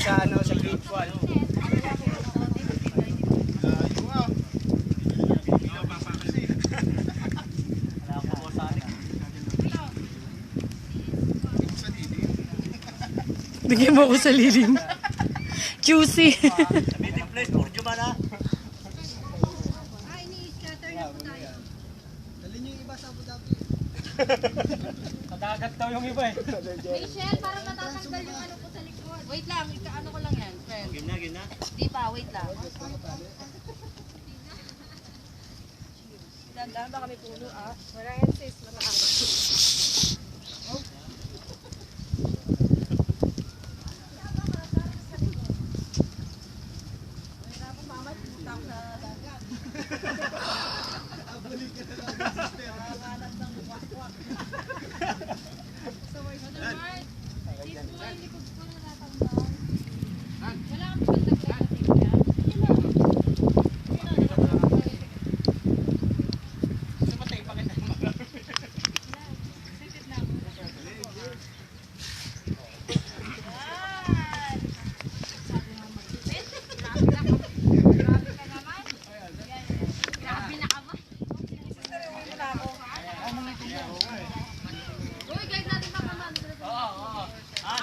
sa ano sa grade 1. Bigyan mo ako sa lilim. QC. Meeting place, Urjo man ha. ini-scatter na po tayo. Dali niyo yung iba sa Abu Dhabi. Kadagat daw yung iba eh. Michelle, para matatanggal yung ano po sa likod. Wait lang, ano ko lang yan, friend. Game na, game na. Di pa, wait lang. Dandaan ba kami puno ah? Wala yan sis, malakas.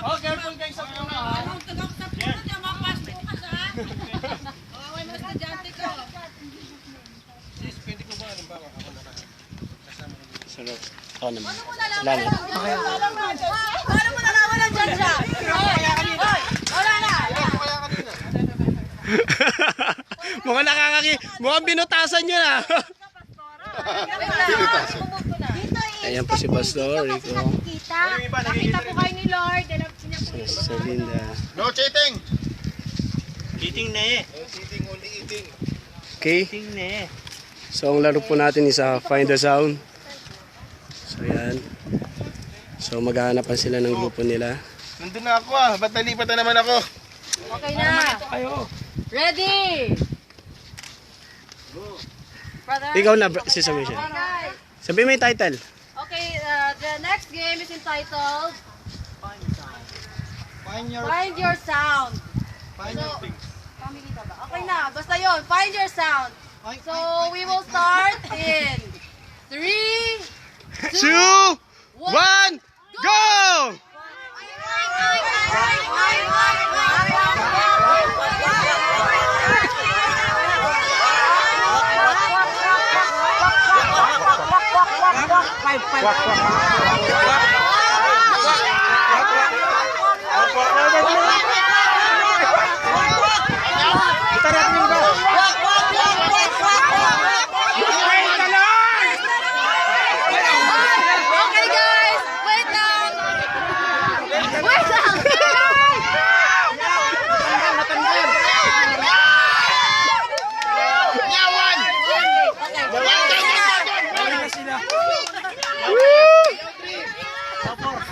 Oh, careful guys sa puno ha. Sis, pwede ko ba halimbawa ako na Sarap. Ako naman. Paano mo nalaman ang dyan siya? Wala na! Mukhang nakakaki. Mukhang binutasan nyo na. Ayan po si Pastor Rico. Nakita po kayo ni Lord. Sa Linda. No cheating! Cheating na eh. No cheating, only eating. Okay. Cheating na eh. So ang laro po natin is Find the Sound. So yan. So maghahanapan sila ng grupo nila. Nandun na ako ah, ba't nalipat na naman ako? Okay na. Ready? Brother? Ikaw na, si Submission. Okay, guys. Sabi mo yung title. Okay, the next game is entitled Find your Find Your Sound. Find your So, things. family ka ba? Okay na, basta yun. Find your sound. So, we will start in 3, 2, 2, 1, go! Okay guys, wait lang. Wait lang.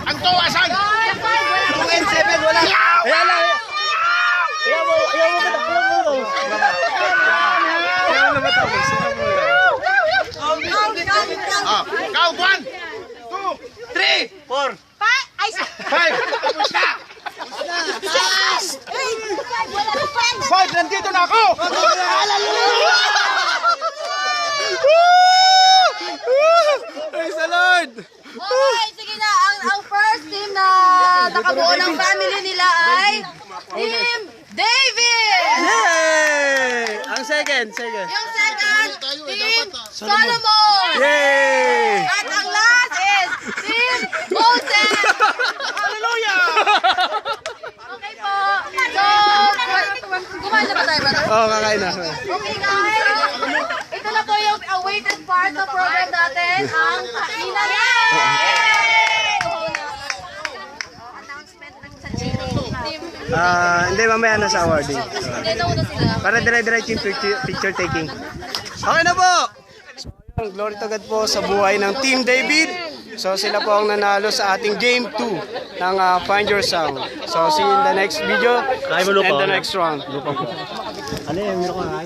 Ang tawasan! Yung N7 wala! Ayan lang. Ayan mo matakbo mo. Ayan mo matakbo. Ah, count 1, 2, 3, 4, 5! Tapos na! 5! Nandito na ako! Praise the Lord! Okay, sige na. Ang first team na nakabuo ng family nila ay Team David! Yay! Ang second. Yung second, Team Solomon! Yay! At ang last is Team Moses! Hallelujah! Okay po. So, kumain na ba tayo, brother? Oh, kakain na. Okay guys, ito na po yung awaited part ng program natin, ang kainan. Announcement ng sa team. Hindi, mamaya na sa awarding. Hindi, nauna sila. Para dire-diretso yung picture taking. Okay na po! Glory to God po sa buhay ng Team David. So sila po ang nanalo sa ating Game 2 ng Find Your Sound. So see you in the next video and the next round. Ano yung meron ko na?